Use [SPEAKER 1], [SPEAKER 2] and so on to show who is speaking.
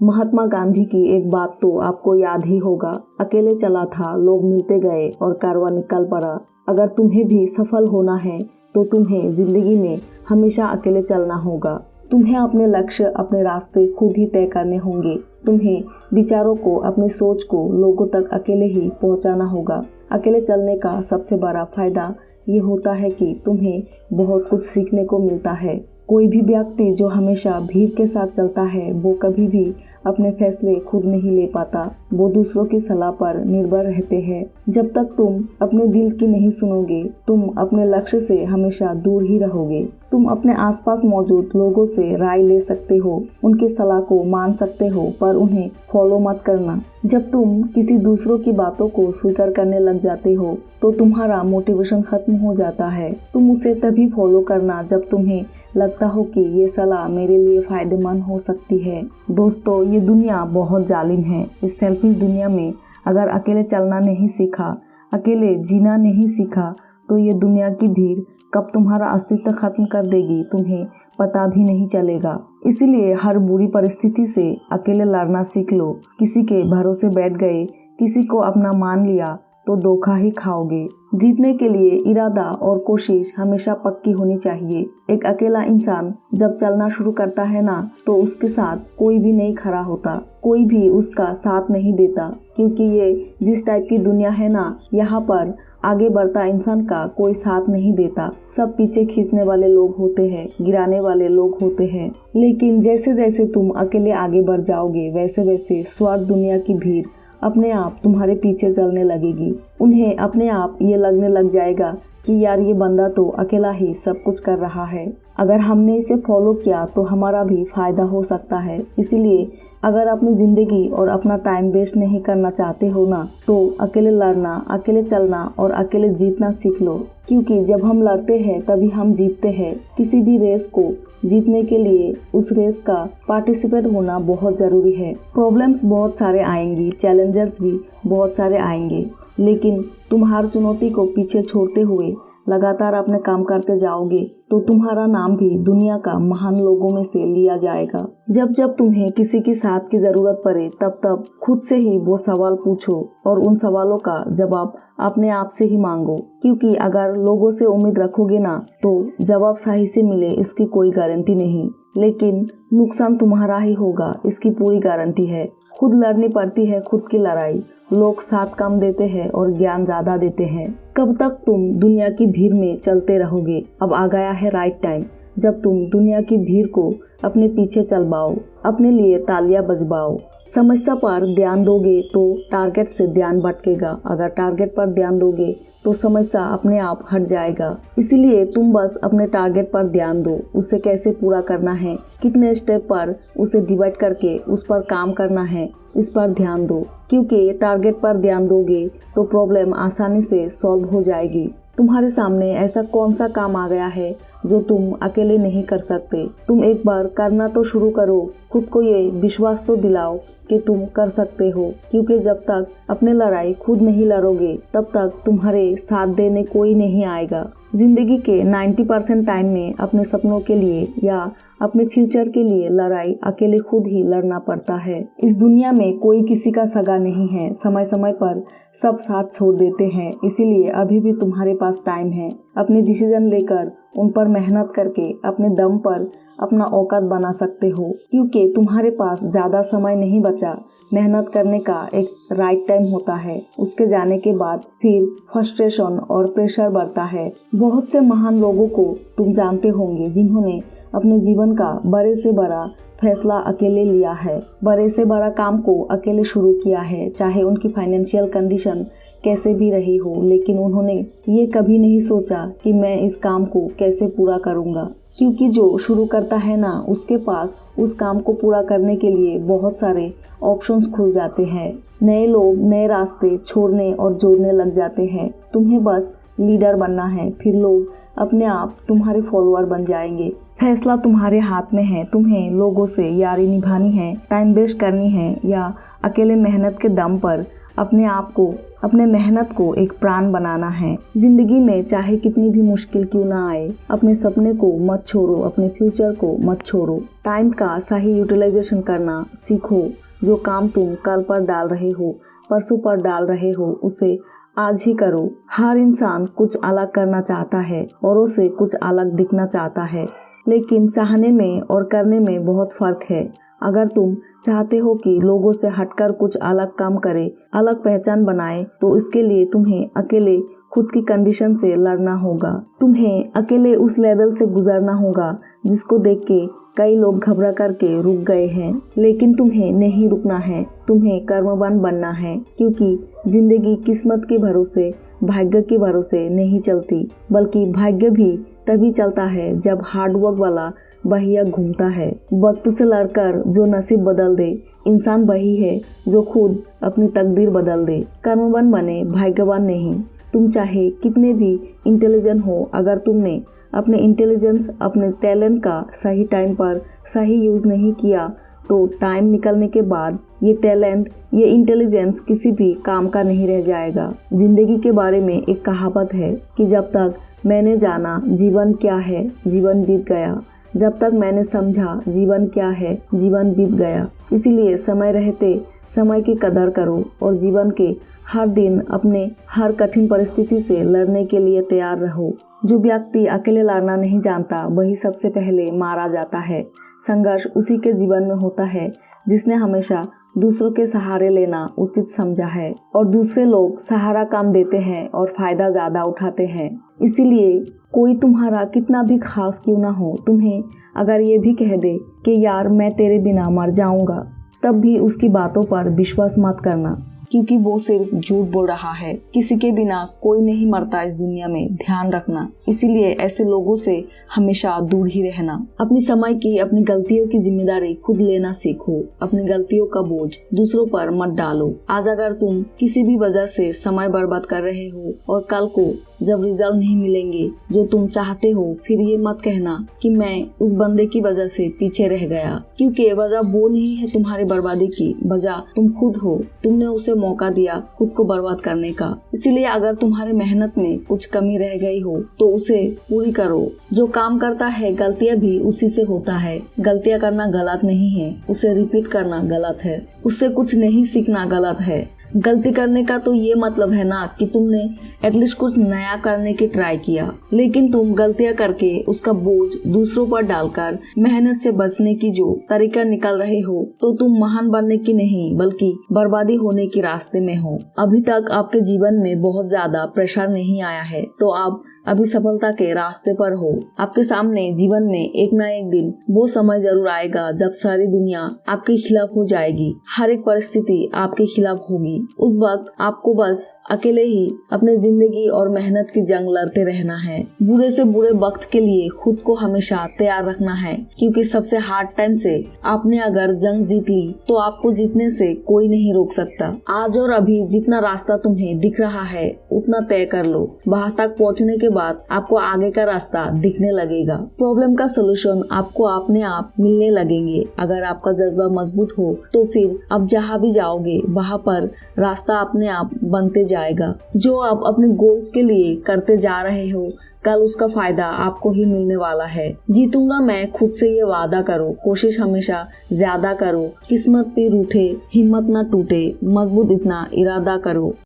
[SPEAKER 1] महात्मा गांधी की एक बात तो आपको याद ही होगा, अकेले चला था, लोग मिलते गए और कारवां निकल पड़ा। अगर तुम्हें भी सफल होना है तो तुम्हें जिंदगी में हमेशा अकेले चलना होगा। तुम्हें अपने लक्ष्य, अपने रास्ते खुद ही तय करने होंगे। तुम्हें विचारों को, अपनी सोच को लोगों तक अकेले ही पहुंचाना होगा। अकेले चलने का सबसे बड़ा फायदा ये होता है कि तुम्हें बहुत कुछ सीखने को मिलता है। कोई भी व्यक्ति जो हमेशा भीड़ के साथ चलता है वो कभी भी अपने फैसले खुद नहीं ले पाता। वो दूसरों की सलाह पर निर्भर रहते हैं। जब तक तुम अपने दिल की नहीं सुनोगे, तुम अपने लक्ष्य से हमेशा दूर ही रहोगे। तुम अपने आसपास मौजूद लोगों से राय ले सकते हो, उनकी सलाह को मान सकते हो, पर उन्हें फॉलो मत करना। जब तुम किसी दूसरों की बातों को स्वीकार करने लग जाते हो तो तुम्हारा मोटिवेशन खत्म हो जाता है। तुम उसे तभी फॉलो करना जब तुम्हें लगता हो कि ये सलाह मेरे लिए फायदेमंद हो सकती है। दोस्तों, ये दुनिया बहुत जालिम है। इस सेल्फिश दुनिया में अगर अकेले चलना नहीं सीखा, अकेले जीना नहीं सीखा, तो ये दुनिया की भीड़ कब तुम्हारा अस्तित्व खत्म कर देगी तुम्हें पता भी नहीं चलेगा। इसीलिए हर बुरी परिस्थिति से अकेले लड़ना सीख लो। किसी के भरोसे बैठ गए, किसी को अपना मान लिया तो धोखा ही खाओगे। जीतने के लिए इरादा और कोशिश हमेशा पक्की होनी चाहिए। एक अकेला इंसान जब चलना शुरू करता है ना, तो उसके साथ कोई भी नहीं खड़ा होता, कोई भी उसका साथ नहीं देता, क्योंकि ये जिस टाइप की दुनिया है ना, यहाँ पर आगे बढ़ता इंसान का कोई साथ नहीं देता। सब पीछे खींचने वाले लोग होते हैं, गिराने वाले लोग होते हैं। लेकिन जैसे जैसे तुम अकेले आगे बढ़ जाओगे, वैसे वैसे स्वार्थ दुनिया की भीड़ अपने आप तुम्हारे पीछे चलने लगेगी। उन्हें अपने आप ये लगने लग जाएगा कि यार ये बंदा तो अकेला ही सब कुछ कर रहा है, अगर हमने इसे फॉलो किया तो हमारा भी फायदा हो सकता है। इसीलिए अगर अपनी जिंदगी और अपना टाइम वेस्ट नहीं करना चाहते हो ना, तो अकेले लड़ना, अकेले चलना और अकेले जीतना सीख लो। क्योंकि जब हम लड़ते हैं तभी हम जीतते हैं। किसी भी रेस को जीतने के लिए उस रेस का पार्टिसिपेट होना बहुत ज़रूरी है। प्रॉब्लम्स बहुत सारे आएंगी, चैलेंजेस भी बहुत सारे आएंगे, लेकिन तुम हर चुनौती को पीछे छोड़ते हुए लगातार अपने काम करते जाओगे तो तुम्हारा नाम भी दुनिया का महान लोगों में से लिया जाएगा। जब जब तुम्हें किसी की साथ की ज़रूरत पड़े तब तब खुद से ही वो सवाल पूछो और उन सवालों का जवाब अपने आप से ही मांगो। क्योंकि अगर लोगों से उम्मीद रखोगे ना, तो जवाब सही से मिले इसकी कोई गारंटी नहीं, लेकिन नुकसान तुम्हारा ही होगा, इसकी पूरी गारंटी है। खुद लड़नी पड़ती है खुद की लड़ाई। लोग साथ कम देते हैं और ज्ञान ज़्यादा देते हैं। कब तक तुम दुनिया की भीड़ में चलते रहोगे? अब आ गया है राइट टाइम जब तुम दुनिया की भीड़ को अपने पीछे चलवाओ, अपने लिए तालियां बजवाओ। समस्या पर ध्यान दोगे तो टारगेट से ध्यान भटकेगा, अगर टारगेट पर ध्यान दोगे तो समस्या अपने आप हट जाएगा। इसीलिए तुम बस अपने टारगेट पर ध्यान दो, उसे कैसे पूरा करना है, कितने स्टेप पर उसे डिवाइड करके उस पर काम करना है, इस पर ध्यान दो। क्योंकि टारगेट पर ध्यान दोगे तो प्रॉब्लम आसानी से सॉल्व हो जाएगी। तुम्हारे सामने ऐसा कौन सा काम आ गया है जो तुम अकेले नहीं कर सकते? तुम एक बार करना तो शुरू करो। खुद को ये विश्वास तो दिलाओ कि तुम कर सकते हो। क्योंकि जब तक अपनी लड़ाई खुद नहीं लड़ोगे तब तक तुम्हारे साथ देने कोई नहीं आएगा। जिंदगी के 90% टाइम में अपने सपनों के लिए या अपने फ्यूचर के लिए लड़ाई अकेले खुद ही लड़ना पड़ता है। इस दुनिया में कोई किसी का सगा नहीं है। समय समय पर सब साथ छोड़ देते हैं। इसीलिए अभी भी तुम्हारे पास टाइम है। अपने डिसीजन लेकर उन पर मेहनत करके अपने दम पर अपना औकात बना सकते हो। क्योंकि तुम्हारे पास ज़्यादा समय नहीं बचा। मेहनत करने का एक राइट टाइम होता है, उसके जाने के बाद फिर फ्रस्ट्रेशन और प्रेशर बढ़ता है। बहुत से महान लोगों को तुम जानते होंगे जिन्होंने अपने जीवन का बड़े से बड़ा फैसला अकेले लिया है, बड़े से बड़ा काम को अकेले शुरू किया है, चाहे उनकी फाइनेंशियल कंडीशन कैसे भी रही हो। लेकिन उन्होंने ये कभी नहीं सोचा कि मैं इस काम को कैसे पूरा करूँगा। क्योंकि जो शुरू करता है ना, उसके पास उस काम को पूरा करने के लिए बहुत सारे ऑप्शंस खुल जाते हैं। नए लोग नए रास्ते छोड़ने और जोड़ने लग जाते हैं। तुम्हें बस लीडर बनना है, फिर लोग अपने आप तुम्हारे फॉलोअर बन जाएंगे। फैसला तुम्हारे हाथ में है। तुम्हें लोगों से यारी निभानी है, टाइम वेस्ट करनी है, या अकेले मेहनत के दम पर अपने आप को, अपने मेहनत को एक प्राण बनाना है। जिंदगी में चाहे कितनी भी मुश्किल क्यों ना आए, अपने सपने को मत छोड़ो, अपने फ्यूचर को मत छोड़ो। टाइम का सही यूटिलाइजेशन करना सीखो। जो काम तुम कल पर डाल रहे हो, परसों पर डाल रहे हो, उसे आज ही करो। हर इंसान कुछ अलग करना चाहता है, औरों से कुछ अलग दिखना चाहता है, लेकिन चाहने में और करने में बहुत फर्क है। अगर तुम चाहते हो कि लोगों से हटकर कुछ अलग काम करे, अलग पहचान बनाए, तो इसके लिए तुम्हें अकेले खुद की कंडीशन से लड़ना होगा। तुम्हें अकेले उस लेवल से गुजरना होगा जिसको देख के कई लोग घबरा करके रुक गए हैं, लेकिन तुम्हें नहीं रुकना है। तुम्हें कर्मवान बनना है, क्योंकि जिंदगी किस्मत के भरोसे, भाग्य के भरोसे नहीं चलती, बल्कि भाग्य भी तभी चलता है जब हार्डवर्क वाला पहिया घूमता है। वक्त से लड़कर जो नसीब बदल दे, इंसान वही है जो खुद अपनी तकदीर बदल दे। कर्मवान बने, भाग्यवान नहीं। तुम चाहे कितने भी इंटेलिजेंट हो, अगर तुमने अपने इंटेलिजेंस, अपने टैलेंट का सही टाइम पर सही यूज़ नहीं किया, तो टाइम निकलने के बाद ये टैलेंट, ये इंटेलिजेंस किसी भी काम का नहीं रह जाएगा। जिंदगी के बारे में एक कहावत है कि जब तक मैंने जाना जीवन क्या है, जीवन बीत गया। जब तक मैंने समझा जीवन क्या है, जीवन बीत गया। इसीलिए समय रहते समय की कदर करो और जीवन के हर दिन अपने हर कठिन परिस्थिति से लड़ने के लिए तैयार रहो। जो व्यक्ति अकेले लड़ना नहीं जानता, वही सबसे पहले मारा जाता है। संघर्ष उसी के जीवन में होता है जिसने हमेशा दूसरों के सहारे लेना उचित समझा है, और दूसरे लोग सहारा कम देते हैं और फायदा ज्यादा उठाते हैं। इसीलिए कोई तुम्हारा कितना भी खास क्यों ना हो, तुम्हें अगर ये भी कह दे कि यार मैं तेरे बिना मर जाऊंगा, तब भी उसकी बातों पर विश्वास मत करना, क्योंकि वो सिर्फ झूठ बोल रहा है। किसी के बिना कोई नहीं मरता इस दुनिया में, ध्यान रखना। इसीलिए ऐसे लोगों से हमेशा दूर ही रहना। अपनी समय की, अपनी गलतियों की जिम्मेदारी खुद लेना सीखो। अपनी गलतियों का बोझ दूसरों पर मत डालो। आज अगर तुम किसी भी वजह से समय बर्बाद कर रहे हो और कल को जब रिजल्ट नहीं मिलेंगे जो तुम चाहते हो, फिर ये मत कहना कि मैं उस बंदे की वजह से पीछे रह गया, क्योंकि वजह वो नहीं है तुम्हारी बर्बादी की, वजह तुम खुद हो। तुमने उसे मौका दिया खुद को बर्बाद करने का। इसीलिए अगर तुम्हारी मेहनत में कुछ कमी रह गई हो तो उसे पूरी करो। जो काम करता है गलतियां भी उसी से होता है। गलतियां करना गलत नहीं है, उसे रिपीट करना गलत है, उससे कुछ नहीं सीखना गलत है। गलती करने का तो ये मतलब है ना कि तुमने एटलीस्ट कुछ नया करने की ट्राई किया, लेकिन तुम गलतियां करके उसका बोझ दूसरों पर डालकर मेहनत से बचने की जो तरीका निकाल रहे हो, तो तुम महान बनने की नहीं बल्कि बर्बादी होने के रास्ते में हो। अभी तक आपके जीवन में बहुत ज्यादा प्रेशर नहीं आया है, तो आप अभी सफलता के रास्ते पर हो। आपके सामने जीवन में एक ना एक दिन वो समय जरूर आएगा जब सारी दुनिया आपके खिलाफ हो जाएगी, हर एक परिस्थिति आपके खिलाफ होगी। उस वक्त आपको बस अकेले ही अपने जिंदगी और मेहनत की जंग लड़ते रहना है। बुरे से बुरे वक्त के लिए खुद को हमेशा तैयार रखना है, क्योंकि सबसे हार्ड टाइम से आपने अगर जंग जीत ली तो आपको जीतने से कोई नहीं रोक सकता। आज और अभी जितना रास्ता तुम्हें दिख रहा है उतना तय कर लो। वहां तक पहुंचने के बाद आपको आगे का रास्ता दिखने लगेगा। प्रॉब्लम का सलूशन आपको अपने आप मिलने लगेंगे। अगर आपका जज्बा मजबूत हो तो फिर आप जहाँ भी जाओगे वहाँ पर रास्ता अपने आप बनते जाएगा। जो आप अपने गोल्स के लिए करते जा रहे हो, कल उसका फायदा आपको ही मिलने वाला है। जीतूंगा मैं, खुद से ये वादा करो। कोशिश हमेशा ज्यादा करो, किस्मत पे रूठे हिम्मत ना टूटे, मजबूत इतना इरादा करो।